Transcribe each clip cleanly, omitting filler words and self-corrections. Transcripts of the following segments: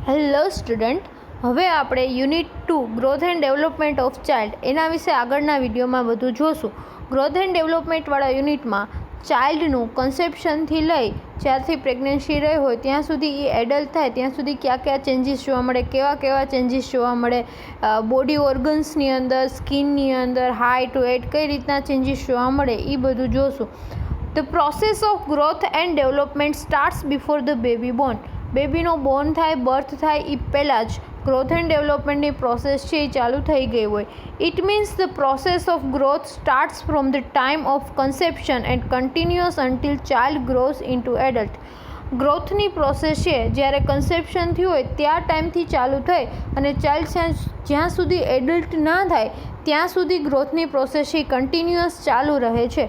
Hello student, હવે આપણે unit 2 growth and development of child એના વિશે આગળના વિડીયોમાં બધું જોશું. ગ્રોથ એન્ડ ડેવલપમેન્ટવાળા યુનિટમાં ચાઇલ્ડનું કન્સેપ્શનથી લઈ જ્યારથી પ્રેગ્નન્સી રહી હોય ત્યાં સુધી એ એડલ્ટ થાય ત્યાં સુધી કયા કયા ચેન્જીસ જોવા મળે, કેવા ચેન્જીસ જોવા મળે, બોડી ઓર્ગન્સની અંદર, સ્કિનની અંદર, હાઇટ, વેટ, કઈ રીતના ચેન્જીસ જોવા મળે એ બધું જોશું. The process of growth and development starts before the baby born. બેબીનો બોર્ન થાય, બર્થ થાય એ પહેલાં જ ગ્રોથ એન્ડ ડેવલપમેન્ટની પ્રોસેસ છે એ ચાલુ થઈ ગઈ હોય. It means the process of growth starts from the time of conception and continuous until child grows into adult. ગ્રોથની પ્રોસેસ છે જ્યારે કન્સેપ્શન થયું હોય ત્યાં ટાઈમથી ચાલુ થઈ અને ચાઇલ્ડ જ્યાં સુધી એડલ્ટ ના થાય ત્યાં સુધી ગ્રોથની પ્રોસેસ એ કન્ટિન્યુઅસ ચાલુ રહે છે.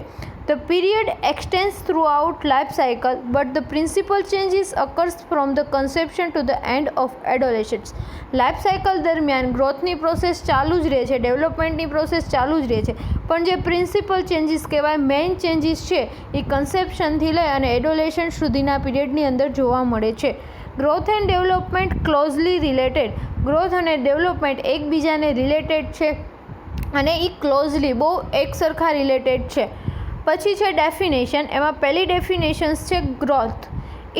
The period extends throughout life cycle, but the principal changes occurs from the conception to the end of adolescence. Life cycle દરમિયાન ગ્રોથની પ્રોસેસ ચાલુ જ રહે છે, ડેવલપમેન્ટની પ્રોસેસ ચાલુ જ રહે છે, પણ જે પ્રિન્સિપલ ચેન્જીસ કહેવાય, મેઇન ચેન્જીસ છે એ કન્સેપ્શનથી લઈ અને એડોલેશન્સ સુધીના પીરિયડની અંદર જોવા મળે છે. Growth and development closely related. Growth અને ડેવલપમેન્ટ એકબીજાને રિલેટેડ છે અને એ ક્લોઝલી બહુ એકસરખા રિલેટેડ છે. પછી છે ડેફિનેશન. એમાં પહેલી ડેફિનેશન્સ છે growth.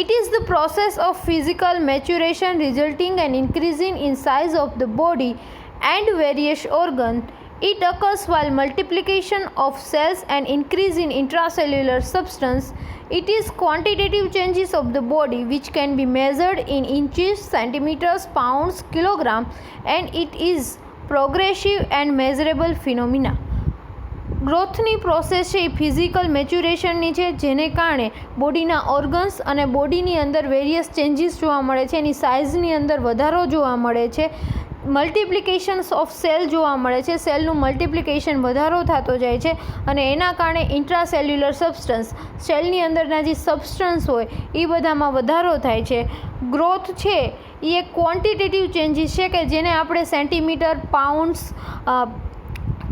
It is the process of physical maturation resulting and increasing in size of the body and various organ. It occurs while multiplication of cells and increase in intracellular substance. It is quantitative changes of the body which can be measured in inches, centimeters, pounds, kilogram, and it is progressive and measurable phenomena. ગ્રોથની process છે એ physical મેચ્યુરેશનની છે, જેને કારણે બોડીના organs અને બોડીની અંદર various changes જોવા મળે છે, એની સાઇઝની અંદર વધારો જોવા મળે છે, મલ્ટિપ્લિકેશન્સ ઓફ સેલ જોવા મળે છે, સેલનું મલ્ટિપ્લિકેશન વધારો થતો જાય છે અને એના કારણે ઇન્ટ્રાસેલ્યુલર સબસ્ટન્સ, સેલની અંદરના જે સબસ્ટન્સ હોય એ બધામાં વધારો થાય છે. ગ્રોથ છે એ એક ક્વોન્ટિટેટિવ ચેન્જીસ છે કે જેને આપણે સેન્ટીમીટર, પાઉન્ડ્સ,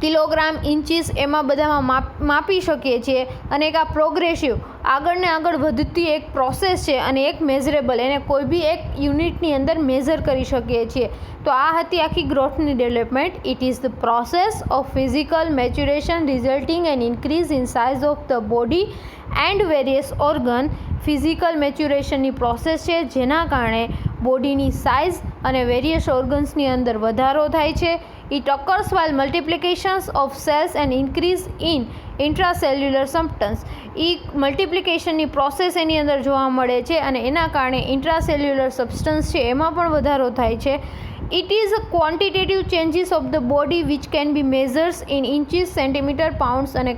કિલોગ્રામ, ઇંચીસ એમાં બધામાં માપી શકીએ છીએ અને એક આ પ્રોગ્રેસિવ આગળને આગળ વધતી એક પ્રોસેસ છે અને એક મેઝરેબલ, એને કોઈ બી એક યુનિટની અંદર મેઝર કરી શકીએ છીએ. તો આ હતી આખી ગ્રોથની development. It is the process of physical maturation resulting and increase in size of the body and various organ. Physical મેચ્યુરેશનની પ્રોસેસ છે જેના કારણે બોડીની સાઇઝ અને વેરિયસ ઓર્ગન્સની અંદર વધારો થાય છે. It occurs while multiplications of cells and increase in intracellular substance. એ મલ્ટિપ્લિકેશનની પ્રોસેસ એની અંદર જોવા મળે છે અને એના કારણે ઇન્ટ્રાસેલ્યુલર સબસ્ટન્સ છે એમાં પણ વધારો થાય છે. It is a quantitative changes of the body which can be measured in inches, centimeter, pounds અને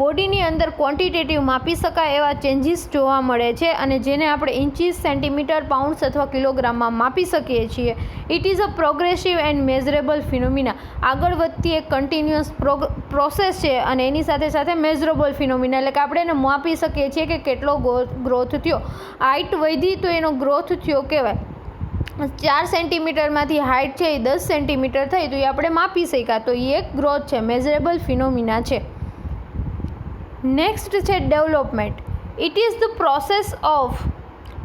બોડીની અંદર ક્વોન્ટિટેટિવ માપી શકાય એવા ચેન્જીસ જોવા મળે છે અને જેને આપણે ઇંચીસ, સેન્ટીમીટર, પાઉન્ડ્સ અથવા કિલોગ્રામમાં માપી શકીએ છીએ. It is a progressive and measurable phenomena. આગળ વધતી એક કન્ટિન્યુઅસ પ્રોસેસ છે અને એની સાથે સાથે મેઝરેબલ ફિનોમિના, એટલે કે આપણે એને માપી શકીએ છીએ કે કેટલો ગ્રોથ થયો. હાઇટ વધી તો એનો ગ્રોથ થયો કહેવાય. 4 સેન્ટીમીટરમાંથી હાઇટ છે એ 10 સેન્ટીમીટર થઈ તો એ આપણે માપી શક્યા, તો એ એક ગ્રોથ છે, મેઝરેબલ ફિનોમિના છે. નેક્સ્ટ છે development. It is the process of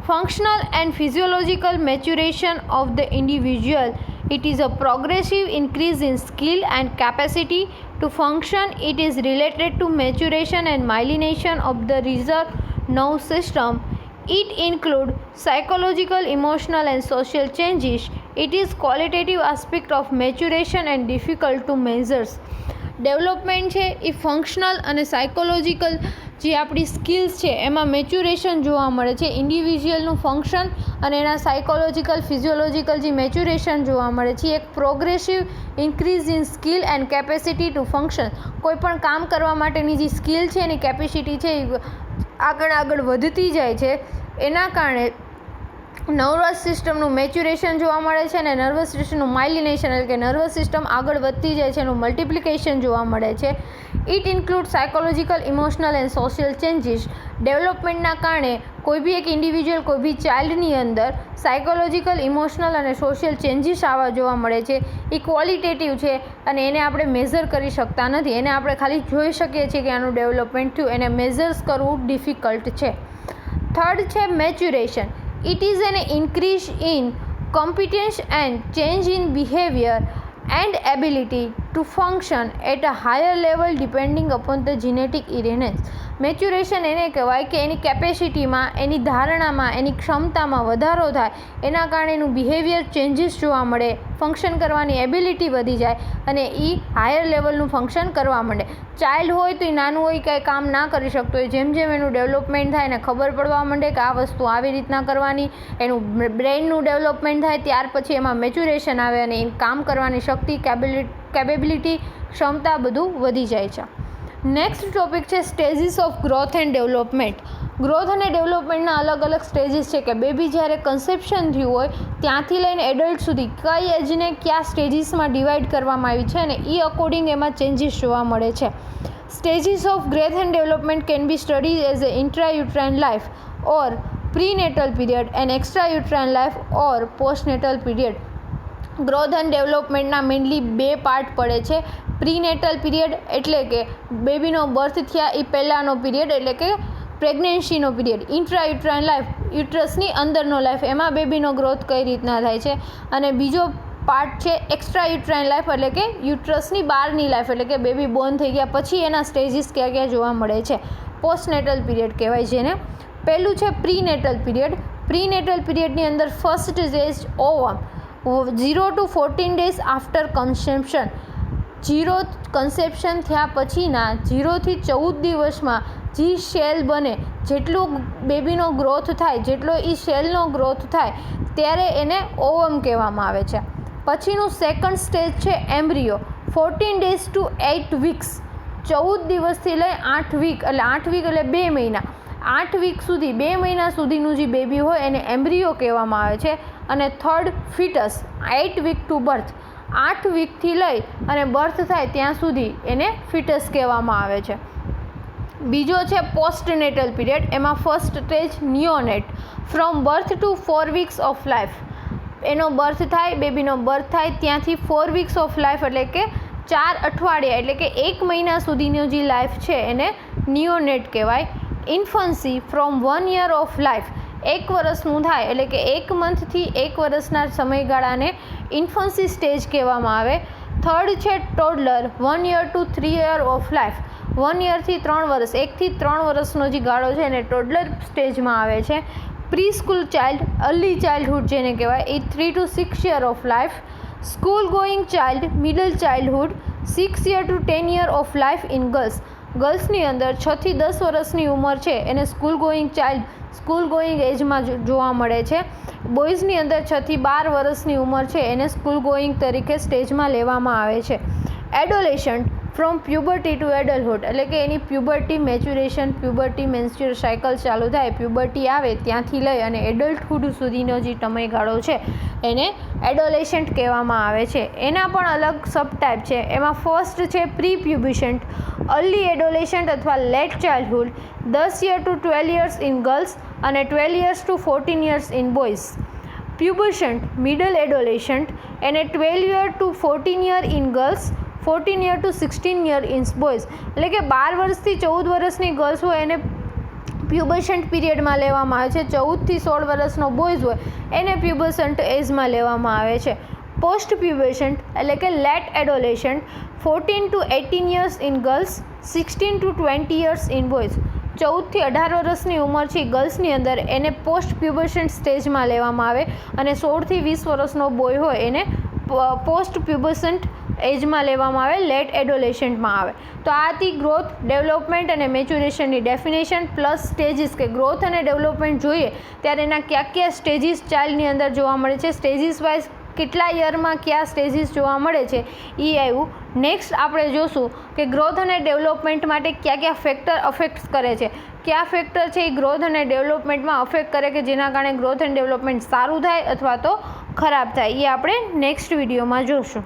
functional and physiological maturation of the individual. It is a progressive increase in skill and capacity to function. It is related to maturation and myelination of the reserve nerve system. It includes psychological, emotional and social changes. It is qualitative aspect of maturation and difficult to measure. Development છે એ functional અને psychological જે આપણી skills છે એમાં મેચ્યુરેશન જોવા મળે છે. ઇન્ડિવિજ્યુઅલનું function અને એના સાયકોલોજીકલ, ફિઝિયોલોજીકલ જે મેચ્યુરેશન જોવા મળે છે. એક progressive increase in skill and capacity two function. કોઈ પણ કામ કરવા માટેની જે સ્કિલ છે એની કેપેસિટી છે એ આગળ વધતી જાય છે. એના કારણે નર્વસ સિસ્ટમનું મેચ્યુરેશન જોવા મળે છે અને નર્વસ સિસ્ટમનું માઇલિનેશન, એટલે કે નર્વસ સિસ્ટમ આગળ વધતી જાય છે, એનું મલ્ટિપ્લિકેશન જોવા મળે છે. It include psychological, emotional and social changes. ડેવલપમેન્ટના કારણે કોઈ બી એક ઇન્ડિવિજ્યુઅલ, કોઈ બી ચાઇલ્ડની અંદર સાયકોલોજીકલ, ઇમોશનલ અને સોશિયલ ચેન્જીસ આવા જોવા મળે છે. એ ક્વોલિટેટિવ છે અને એને આપણે મેઝર કરી શકતા નથી. એને આપણે ખાલી જોઈ શકીએ છીએ કે આનું ડેવલપમેન્ટ થયું, એને મેઝર્સ કરવું ડિફિકલ્ટ છે. થર્ડ છે મેચ્યુરેશન. It is an increase in competence and change in behavior and ability to function at a higher level depending upon the genetic inheritance. મેચ્યુરેશન એને કહેવાય કે એની કેપેસિટીમાં, એની ધારણામાં, એની ક્ષમતામાં વધારો થાય, એના કારણે એનું બિહેવિયર ચેન્જીસ જોવા મળે, ફંક્શન કરવાની એબિલિટી વધી જાય અને એ હાયર લેવલનું ફંક્શન કરવા માંડે. ચાઇલ્ડ હોય તો એ નાનું હોય કાંઈ કામ ના કરી શકતો હોય, જેમ જેમ એનું ડેવલપમેન્ટ થાય એને ખબર પડવા માંડે કે આ વસ્તુ આવી રીતના કરવાની, એનું બ્રેઇનનું ડેવલપમેન્ટ થાય, ત્યાર પછી એમાં મેચ્યુરેશન આવે અને એ કામ કરવાની શક્તિ, કેપેબિલિટી, ક્ષમતા બધું વધી જાય છે. નેક્સ્ટ ટોપિક છે stages of growth and development. Growth અને ડેવલપમેન્ટના અલગ અલગ સ્ટેજીસ છે કે બેબી જ્યારે કન્સેપ્શન થયું હોય ત્યાંથી લઈને એડલ્ટ સુધી કઈ એજને કયા સ્ટેજીસમાં ડિવાઈડ કરવામાં આવી છે અને એ અકોર્ડિંગ એમાં ચેન્જીસ જોવા મળે છે. Stages of growth and development can be studies as a intrauterine life or prenatal period and extrauterine life or postnatal period. Growth and ડેવલપમેન્ટના મેઇનલી બે પાર્ટ પડે છે. પ્રીનેટલ પીરિયડ એટલે કે બેબીનો બર્થ થયા એ પહેલાંનો પીરિયડ એટલે કે પ્રેગ્નન્સીનો પીરિયડ. ઇન્ટ્રાયુટ્રાઇન લાઈફ, યુટ્રસની અંદરનો લાઈફ, એમાં બેબીનો ગ્રોથ કઈ રીતના થાય છે. અને બીજો પાર્ટ છે એક્સ્ટ્રા યુટ્રાઇન લાઈફ એટલે કે યુટ્રસની બહારની લાઈફ એટલે કે બેબી બોર્ન થઈ ગયા પછી એના સ્ટેજીસ ક્યાં ક્યાં જોવા મળે છે. પોસ્ટનેટલ પીરિયડ કહેવાય જેને. પહેલું છે પ્રીનેટલ પીરિયડ. પ્રીનેટલ પીરિયડની અંદર first stage ઓવમ 0 to 14 days after conception. 0 conception થયા પછીના 0 થી 14 દિવસમાં જે સેલ બને, જેટલો બેબીનો ગ્રોથ થાય, જેટલો એ સેલનો ગ્રોથ થાય ત્યારે એને ઓવમ કહેવામાં આવે છે. પછીનું સેકન્ડ સ્ટેજ છે એમ્બ્રિયો. 14 days to 8 weeks. 14 દિવસથી લઈ 8 વીક એટલે 8 વીક એટલે 2 મહિના. 8 વીક સુધી, 2 મહિના સુધીનું જે બેબી હોય એને એમ્બ્રિયો કહેવામાં આવે છે. અને થર્ડ ફિટસ 8 વીક ટુ બર્થ. 8 વીકથી લઈ અને બર્થ થાય ત્યાં સુધી એને ફિટસ કહેવામાં આવે છે. બીજો છે પોસ્ટનેટલ પીરિયડ. એમાં first stage neonate. From birth to 4 weeks of life. એનો બર્થ થાય, બેબીનો બર્થ થાય ત્યાંથી 4 weeks ઓફ લાઈફ એટલે કે 4 અઠવાડિયા એટલે કે 1 મહિના સુધીનો જે લાઈફ છે એને નિયોનેટ કહેવાય. Infancy from 1 year of life. 1 વર્ષનું થાય એટલે કે 1 મંથથી 1 વર્ષના સમયગાળાને ઇન્ફન્સી સ્ટેજ કહેવામાં આવે. થર્ડ છે ટોડલર. 1 year to 3 year of life. 1 yearથી 3 વર્ષ, 1 થી 3 વર્ષનો જે ગાળો છે એને ટોડલર સ્ટેજમાં આવે છે. Preschool child, early childhood જેને કહેવાય, એ 3 to 6 year of life. School going child, middle childhood, 6 year to 10 year of life in girls. ગર્લ્સની અંદર 6 થી 10 વર્ષની ઉંમર છે એને school going child, school going એજમાં જોવા મળે છે. બોયઝની અંદર 6 થી 12 વર્ષની ઉંમર છે એને સ્કૂલ ગોઈંગ તરીકે સ્ટેજમાં લેવામાં આવે છે. એડોલેશન્ટ ફ્રોમ પ્યુબર્ટી ટુ એડલ્ટહુડ એટલે કે એની પ્યુબર્ટી, મેચ્યુરેશન, પ્યુબર્ટી મેન્સ્ટ્રુઅલ સાયકલ ચાલુ થાય, પ્યુબર્ટી આવે ત્યાંથી લઈ અને એડલ્ટહુડ સુધીનો જે સમયગાળો છે એને એડોલેશન્ટ કહેવામાં આવે છે. એના પણ અલગ સબ ટાઈપ છે. એમાં ફર્સ્ટ છે પ્રી પ્યુબિશન્ટ, અર્લી એડોલેશન્ટ અથવા late childhood, 10 year to 12 years in girls અને 12 years to 14 years in boys. Pubescent, middle adolescent, એને 12 year to 14 year in girls, 14 year to 16 year in boys એટલે કે 12 વર્ષથી 14 વર્ષની ગર્લ્સ હોય એને પ્યુબસન્ટ પીરિયડમાં લેવામાં આવે છે. 14 થી 16 વર્ષનો બોયઝ હોય એને પ્યુબસન્ટ એજમાં લેવામાં આવે છે. પોસ્ટ પ્યુબસન્ટ એટલે કે late adolescent, 14 to 18 years in girls, 16 to 20 years in boys. 14 થી 18 વર્ષની ઉંમર છે ગર્લ્સની અંદર એને પોસ્ટ પ્યુબસન્ટ સ્ટેજમાં લેવામાં આવે અને 16 થી 20 વર્ષનો બોય હોય એને પોસ્ટ પ્યુબસન્ટ એજમાં લેવામાં આવે, લેટ એડોલેશન્ટમાં આવે. તો આ હતી ગ્રોથ, ડેવલપમેન્ટ અને મેચ્યુરેશનની ડેફિનેશન પ્લસ સ્ટેજીસ કે ગ્રોથ અને ડેવલપમેન્ટ જોઈએ ત્યારે એના કયા સ્ટેજીસ ચાઇલ્ડની અંદર જોવા મળે છે, સ્ટેજીસ વાઇઝ કેટલા યરમાં કયા સ્ટેજીસ જોવા મળે છે એ આવ્યું. નેક્સ્ટ આપણે જોશું કે ગ્રોથ અને ડેવલપમેન્ટ માટે કયા ફેક્ટર અફેક્ટ કરે છે, કયા ફેક્ટર છે એ ગ્રોથ અને ડેવલપમેન્ટમાં અફેક્ટ કરે કે જેના કારણે ગ્રોથ એન્ડ ડેવલપમેન્ટ સારું થાય અથવા તો ખરાબ થાય, એ આપણે નેક્સ્ટ વિડીયોમાં જોશું.